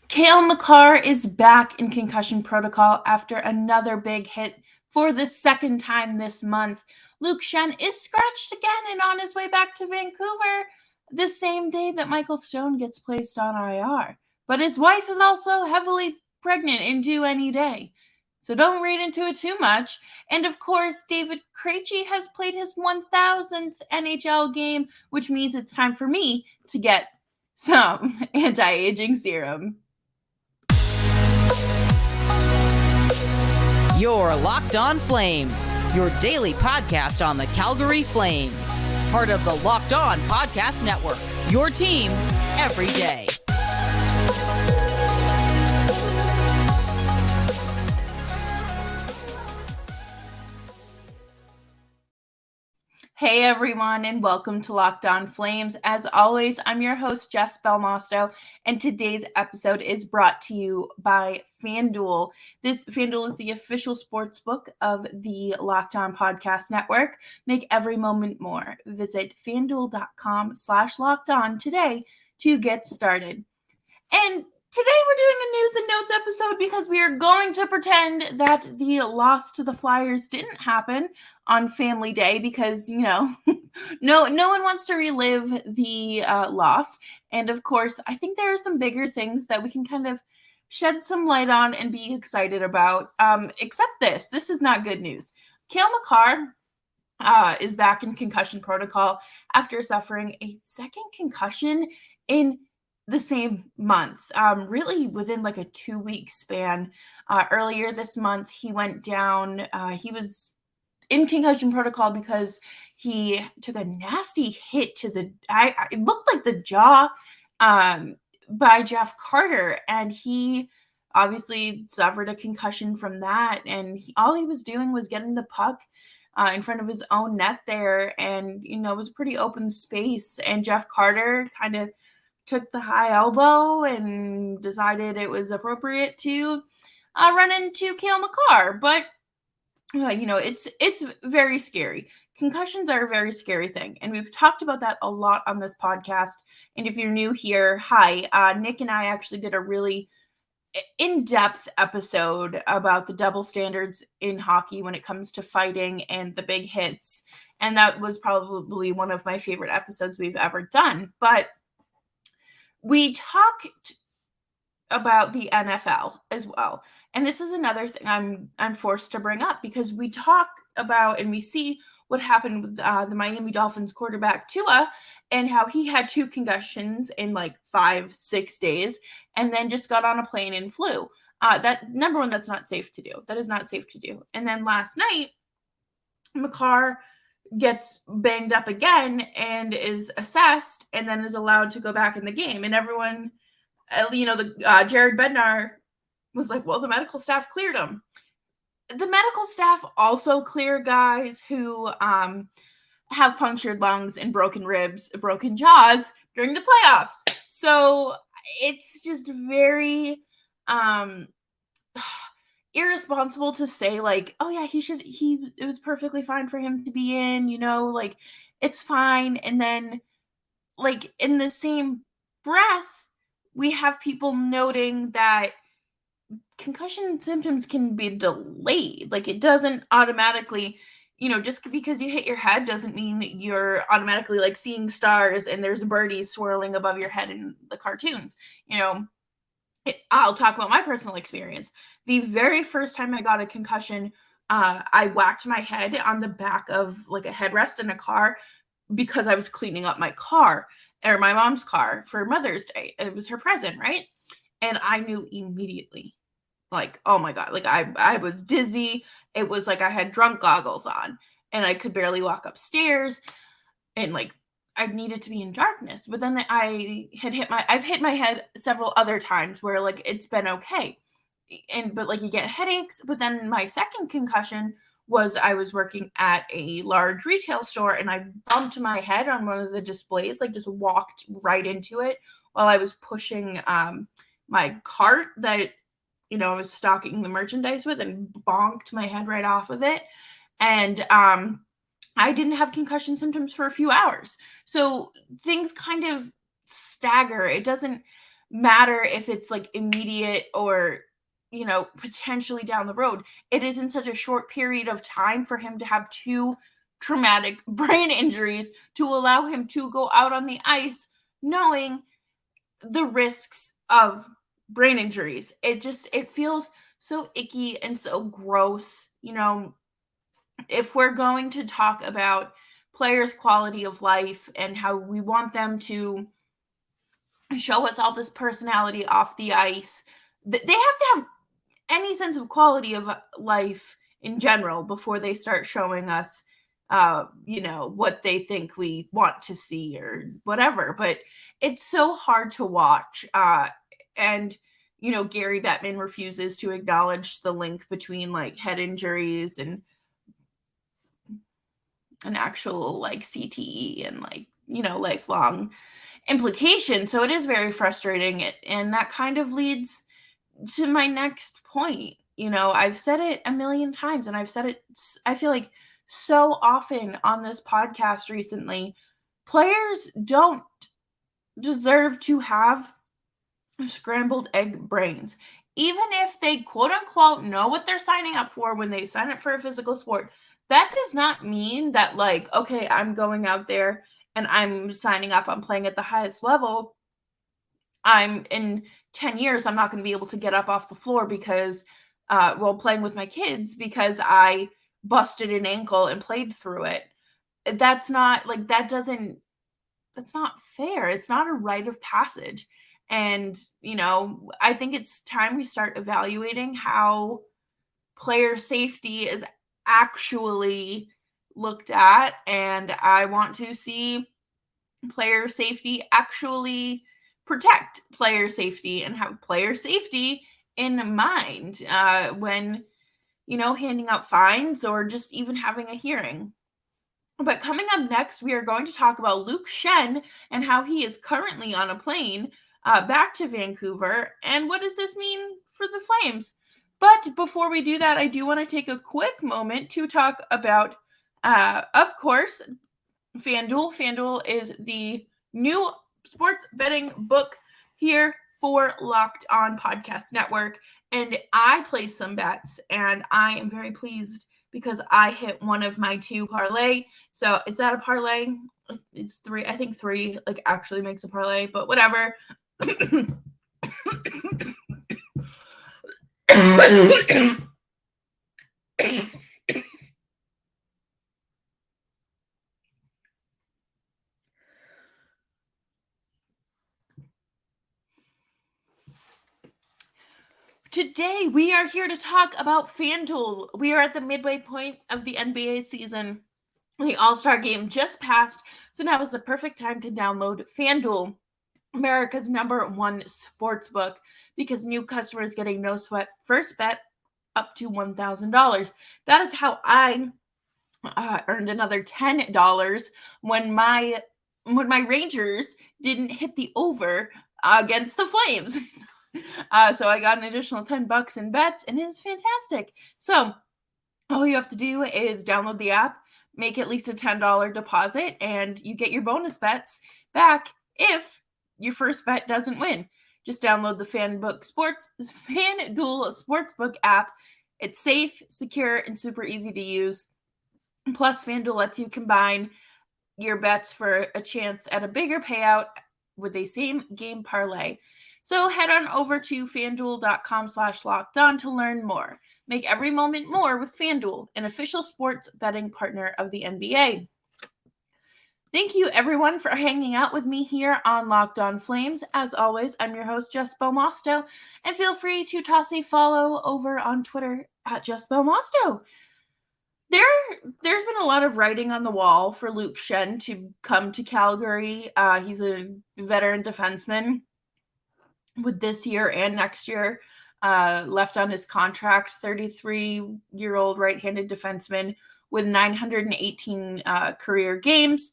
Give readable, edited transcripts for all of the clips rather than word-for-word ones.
Cale Makar is back in concussion protocol after another big hit for the second time this month. Luke Schenn is scratched again and on his way back to Vancouver the same day that Michael Stone gets placed on IR. But his wife is also heavily pregnant and due any day. So don't read into it too much. And of course, David Krejci has played his 1000th NHL game, which means it's time for me to get some anti-aging serum. You're Locked On Flames, your daily podcast on the Calgary Flames. Part of the Locked On Podcast Network, your team every day. Hey everyone, and welcome to Locked On Flames. As always, I'm your host, Jess Belmosto, and today's episode is brought to you by FanDuel. FanDuel is the official sports book of the Locked On Podcast Network. Make every moment more. Visit FanDuel.com/LockedOn today to get started. And today we're doing a news and notes episode because we are going to pretend that the loss to the Flyers didn't happen on Family Day because, no one wants to relive the loss. And of course, I think there are some bigger things that we can kind of shed some light on and be excited about. Except this is not good news. Cale Makar is back in concussion protocol after suffering a second concussion in the same month, really within like a 2-week span. Earlier this month, he went down. He was in concussion protocol because he took a nasty hit to it looked like the jaw by Jeff Carter, and he obviously suffered a concussion from that. And all he was doing was getting the puck in front of his own net there, and it was pretty open space. And Jeff Carter kind of took the high elbow and decided it was appropriate to run into Cale Makar. But it's very scary. Concussions are a very scary thing, and we've talked about that a lot on this podcast. And if you're new here, hi. Nick and I actually did a really in-depth episode about the double standards in hockey when it comes to fighting and the big hits, and that was probably one of my favorite episodes we've ever done. But we talked about the NFL as well. And this is another thing I'm forced to bring up because we talk about and we see what happened with the Miami Dolphins quarterback Tua, and how he had 2 concussions in like 5-6 days and then just got on a plane and flew. That number one, that's not safe to do. That is not safe to do. And then last night, Makar gets banged up again and is assessed and then is allowed to go back in the game. And everyone, Jared Bednar was like, well, the medical staff cleared him. The medical staff also clear guys who have punctured lungs and broken ribs, broken jaws during the playoffs. So it's just very irresponsible to say like, oh yeah, it was perfectly fine for him to be in, like it's fine. And then like in the same breath, we have people noting that concussion symptoms can be delayed. Like it doesn't automatically, just because you hit your head doesn't mean you're automatically like seeing stars and there's birdies swirling above your head in the cartoons. I'll talk about my personal experience. The very first time I got a concussion, I whacked my head on the back of like a headrest in a car because I was cleaning up my car, or my mom's car, for Mother's Day. It was her present, right? And I knew immediately, like, oh my God, like I was dizzy. It was like I had drunk goggles on and I could barely walk upstairs, and like I needed to be in darkness. But then I've hit my head several other times where like it's been okay. But like you get headaches. But then my second concussion was I was working at a large retail store and I bumped my head on one of the displays, like just walked right into it while I was pushing my cart that, I was stocking the merchandise with, and bonked my head right off of it. And I didn't have concussion symptoms for a few hours. So things kind of stagger. It doesn't matter if it's like immediate or, potentially down the road. It is in such a short period of time for him to have 2 traumatic brain injuries to allow him to go out on the ice knowing the risks of brain injuries. It feels so icky and so gross. If we're going to talk about players' quality of life and how we want them to show us all this personality off the ice, they have to have any sense of quality of life in general before they start showing us what they think we want to see or whatever. But it's so hard to watch. And Gary Bettman refuses to acknowledge the link between like head injuries and an actual like CTE and like, lifelong implication. So it is very frustrating. And that kind of leads to my next point. I've said it a million times, and I've said it, I feel like, so often on this podcast recently. Players don't deserve to have scrambled egg brains. Even if they quote unquote know what they're signing up for when they sign up for a physical sport, that does not mean that, like, okay, I'm going out there and I'm signing up, I'm playing at the highest level. I'm in 10 years, I'm not going to be able to get up off the floor because, playing with my kids because I busted an ankle and played through it. That's not like, that's not fair. It's not a rite of passage. And, I think it's time we start evaluating how player safety is actually looked at. And I want to see player safety actually protect player safety and have player safety in mind when, handing out fines or just even having a hearing. But coming up next, we are going to talk about Luke Schenn and how he is currently on a plane back to Vancouver. And what does this mean for the Flames? But before we do that, I do want to take a quick moment to talk about, of course, FanDuel. FanDuel is the new sports betting book here for Locked On Podcast Network. And I placed some bets, and I am very pleased because I hit one of my 2 parlay. So is that a parlay? It's 3. I think 3 like actually makes a parlay, but whatever. Today, we are here to talk about FanDuel. We are at the midway point of the NBA season. The All-Star game just passed, so now is the perfect time to download FanDuel, America's #1 sportsbook, because new customers get a no-sweat first bet up to $1,000. That is how I earned another $10 when my Rangers didn't hit the over against the Flames. So I got an additional $10 in bets, and it is fantastic. So all you have to do is download the app, make at least a $10 deposit, and you get your bonus bets back if your first bet doesn't win. Just download the FanDuel Sportsbook app. It's safe, secure, and super easy to use. Plus, FanDuel lets you combine your bets for a chance at a bigger payout with a same game parlay. So head on over to FanDuel.com/lockedon to learn more. Make every moment more with FanDuel, an official sports betting partner of the NBA. Thank you, everyone, for hanging out with me here on Locked On Flames. As always, I'm your host, Jess Belmosto, and feel free to toss a follow over on Twitter at Jess Belmosto. There's been a lot of writing on the wall for Luke Schenn to come to Calgary. He's a veteran defenseman with this year and next year left on his contract. 33-year-old right-handed defenseman with 918 career games.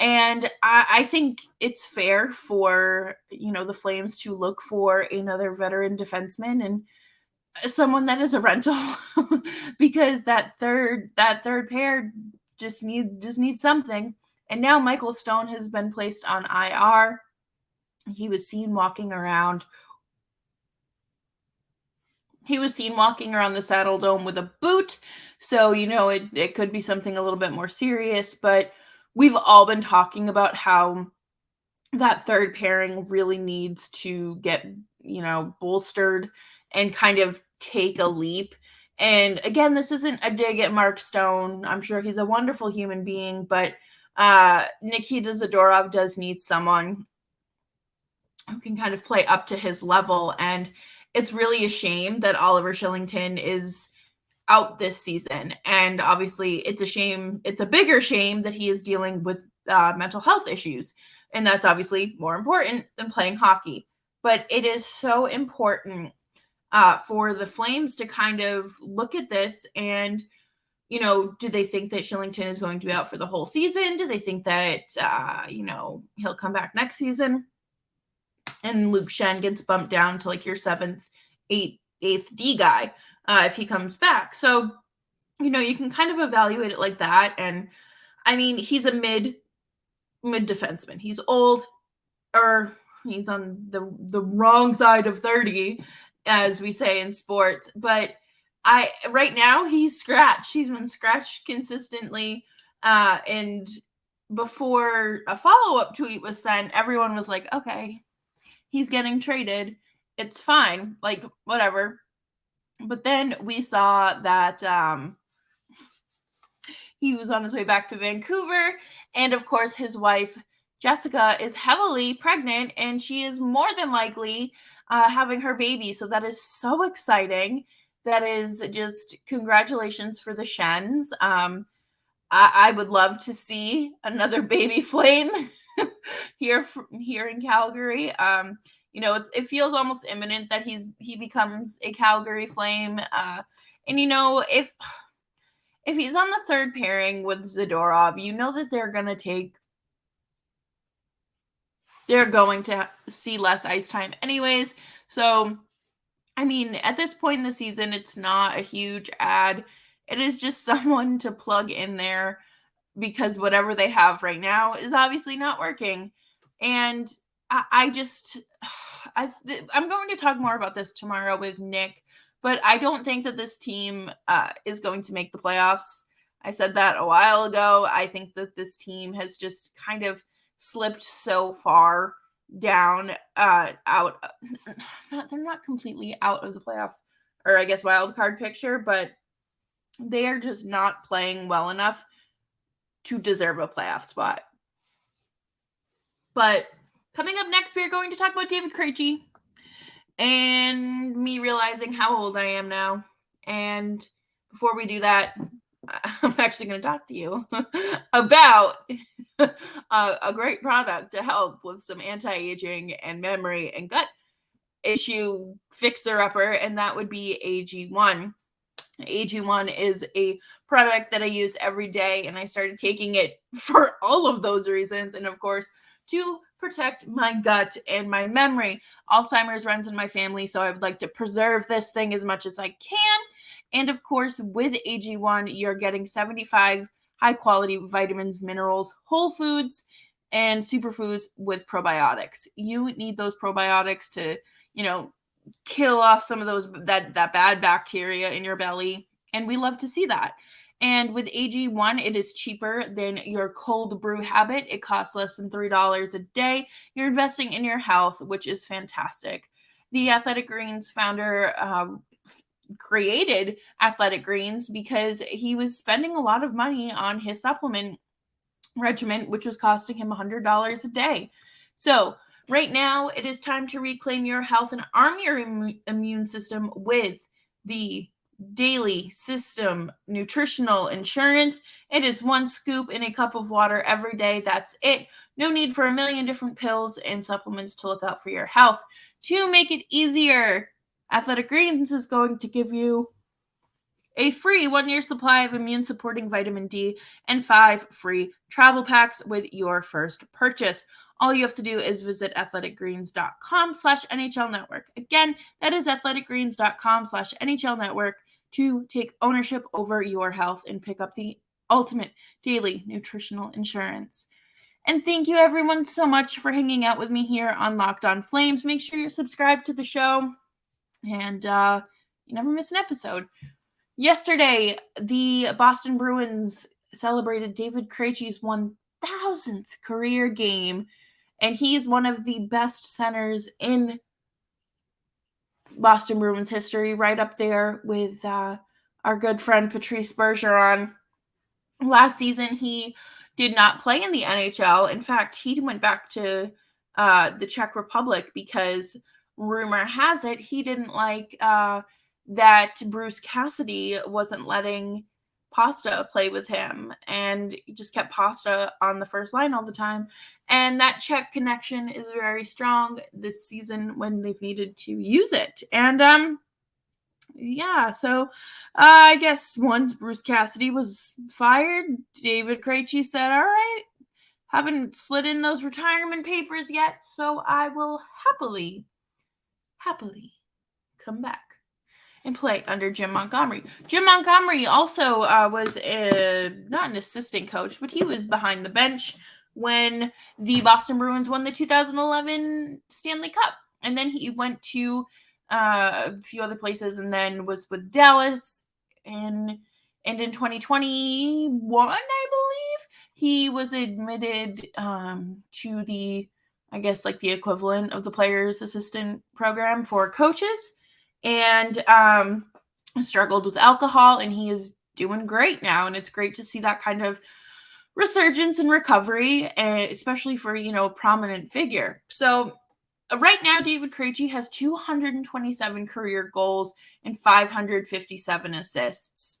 And I think it's fair for, the Flames to look for another veteran defenseman and someone that is a rental because that third pair just needs something. And now Michael Stone has been placed on IR. He was seen walking around. He was seen walking around the Saddle Dome with a boot. So, it could be something a little bit more serious. But we've all been talking about how that third pairing really needs to get, bolstered and kind of take a leap. And again, this isn't a dig at Mark Stone. I'm sure he's a wonderful human being, but Nikita Zadorov does need someone who can kind of play up to his level. And it's really a shame that Oliver Shillington is out this season. And obviously, it's a shame. It's a bigger shame that he is dealing with mental health issues. And that's obviously more important than playing hockey. But it is so important for the Flames to kind of look at this and, do they think that Shillington is going to be out for the whole season? Do they think that, he'll come back next season? And Luke Schenn gets bumped down to like your 7th, 8th D guy if he comes back. So, you can kind of evaluate it like that. And I mean, he's a mid defenseman. He's old, or he's on the wrong side of 30, as we say in sports. But right now he's scratched. He's been scratched consistently. And before a follow-up tweet was sent, everyone was like, okay, he's getting traded. It's fine. Like, whatever. But then we saw that he was on his way back to Vancouver. And of course, his wife, Jessica, is heavily pregnant, and she is more than likely having her baby. So that is so exciting. That is just congratulations for the Schenns. I would love to see another baby Flame here in Calgary. It feels almost imminent that he becomes a Calgary Flame. And if he's on the third pairing with Zadorov, that they're going to see less ice time anyways. So, I mean, at this point in the season, it's not a huge add. It is just someone to plug in there because whatever they have right now is obviously not working. And I'm going to talk more about this tomorrow with Nick, but I don't think that this team is going to make the playoffs. I said that a while ago. I think that this team has just kind of slipped so far down out. They're not completely out of the playoff, or I guess wild card picture, but they are just not playing well enough to deserve a playoff spot. But coming up next, we are going to talk about David Krejci and me realizing how old I am now. And before we do that, I'm actually going to talk to you about a great product to help with some anti-aging and memory and gut issue fixer-upper, and that would be AG1. AG1 is a product that I use every day, and I started taking it for all of those reasons, and of course, to protect my gut and my memory. Alzheimer's runs in my family, so I would like to preserve this thing as much as I can. And of course, with AG1, you're getting 75 high-quality vitamins, minerals, whole foods, and superfoods with probiotics. You need those probiotics to, kill off some of those that bad bacteria in your belly, and we love to see that. And with AG1, it is cheaper than your cold brew habit. It costs less than $3 a day. You're investing in your health, which is fantastic. The Athletic Greens founder created Athletic Greens because he was spending a lot of money on his supplement regimen, which was costing him $100 a day. So right now, it is time to reclaim your health and arm your immune system with the Daily System Nutritional Insurance. It is one scoop in a cup of water every day. That's it. No need for a million different pills and supplements to look out for your health. To make it easier, Athletic Greens is going to give you a free 1-year supply of immune-supporting vitamin D and 5 free travel packs with your first purchase. All you have to do is visit athleticgreens.com/NHL Network. Again, that is athleticgreens.com/NHL Network to take ownership over your health and pick up the ultimate daily nutritional insurance. And thank you everyone so much for hanging out with me here on Locked On Flames. Make sure you're subscribed to the show and you never miss an episode. Yesterday, the Boston Bruins celebrated David Krejci's 1,000th career game, and he is one of the best centers in Boston Bruins history, right up there with our good friend Patrice Bergeron. Last season, he did not play in the NHL. In fact, he went back to the Czech Republic because rumor has it he didn't like that Bruce Cassidy wasn't letting Pasta play with him, and he just kept Pasta on the first line all the time. And that Czech connection is very strong this season when they've needed to use it. And yeah, so I guess once Bruce Cassidy was fired, David Krejci said, all right, haven't slid in those retirement papers yet, so I will happily come back and play under Jim Montgomery. Jim Montgomery also was not an assistant coach, but he was behind the bench when the Boston Bruins won the 2011 Stanley Cup. And then he went to a few other places and then was with Dallas. And in 2021, I believe, he was admitted to the, I guess, like the equivalent of the players' assistant program for coaches, and struggled with alcohol, and he is doing great now. And it's great to see that kind of resurgence and recovery, especially for, a prominent figure. So right now, David Krejci has 227 career goals and 557 assists.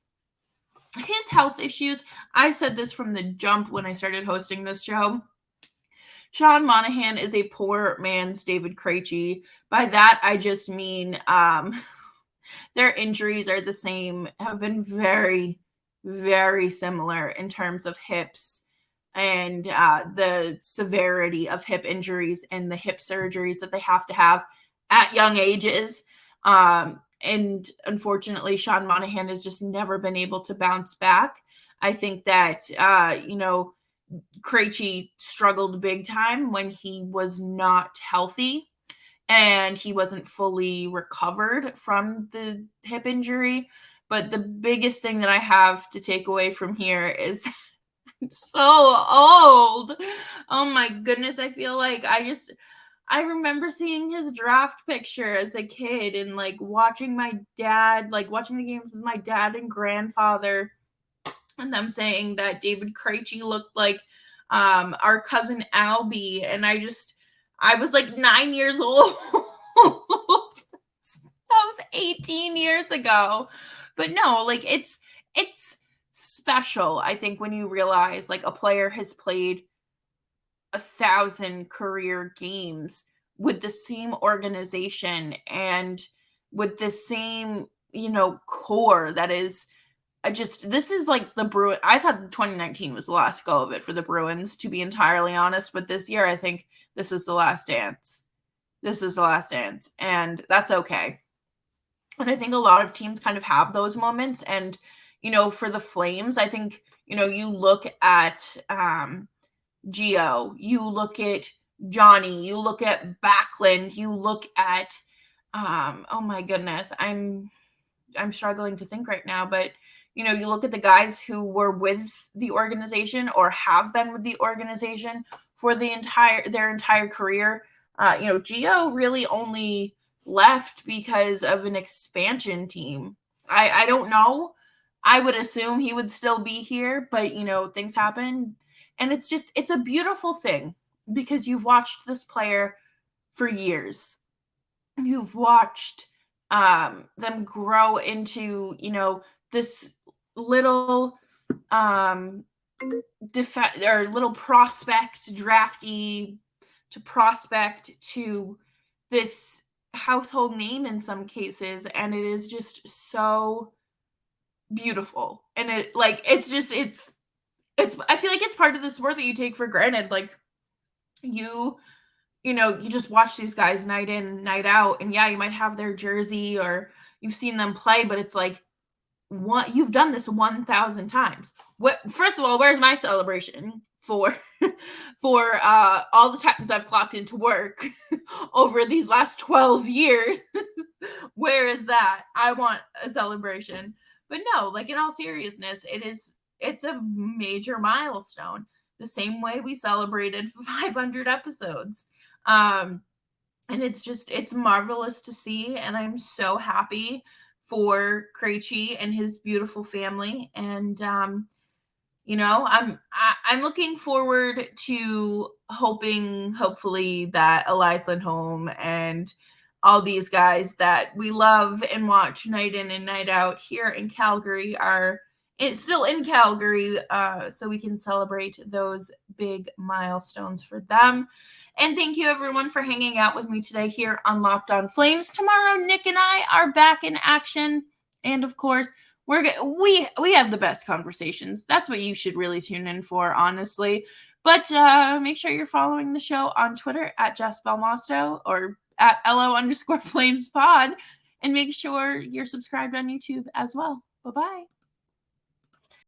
His health issues, I said this from the jump when I started hosting this show. Sean Monahan is a poor man's David Krejci. By that, I just mean their injuries are the same, have been very, very similar in terms of hips and the severity of hip injuries and the hip surgeries that they have to have at young ages. And unfortunately, Sean Monahan has just never been able to bounce back. I think that, Krejci struggled big time when he was not healthy and he wasn't fully recovered from the hip injury. But the biggest thing that I have to take away from here is that I'm so old. Oh my goodness. I feel like I remember seeing his draft picture as a kid and watching my dad, watching the games with my dad and grandfather, and them saying that David Krejci looked like our cousin Albie. And I was 9 years old. That was 18 years ago. But no, it's special, I think, when you realize a player has played 1,000 career games with the same organization and with the same, core that is this is the Bruins. I thought 2019 was the last go of it for the Bruins, to be entirely honest. But this year, I think this is the last dance. This is the last dance. And that's okay. And I think a lot of teams kind of have those moments. And, for the Flames, I think, you look at Gio, you look at Johnny, you look at Backlund, you look at, oh my goodness, I'm struggling to think right now, but you look at the guys who were with the organization or have been with the organization for their entire career. Gio really only left because of an expansion team. I don't know. I would assume he would still be here, but things happen. And it's a beautiful thing because you've watched this player for years. You've watched them grow into, this little little prospect draftee to prospect to this household name in some cases. And it is just so beautiful. And I feel like it's part of the sport that you take for granted. You just watch these guys night in, night out, and yeah, you might have their jersey or you've seen them play, but it's you've done this 1,000 times. First of all, where's my celebration? for all the times I've clocked into work over these last 12 years. Where is that? I want a celebration. But no, like, in all seriousness, it's a major milestone. The same way we celebrated 500 episodes. And it's marvelous to see, and I'm so happy for Krejci and his beautiful family. And I'm looking forward to hopefully that Elias Lindholm and all these guys that we love and watch night in and night out here in Calgary are still in Calgary, so we can celebrate those big milestones for them. And thank you, everyone, for hanging out with me today here on Locked On Flames. Tomorrow, Nick and I are back in action, and of course, we have the best conversations. That's what you should really tune in for, honestly. But make sure you're following the show on Twitter at Jess Belmosto or at LO_FlamesPod, and make sure you're subscribed on YouTube as well. Bye-bye.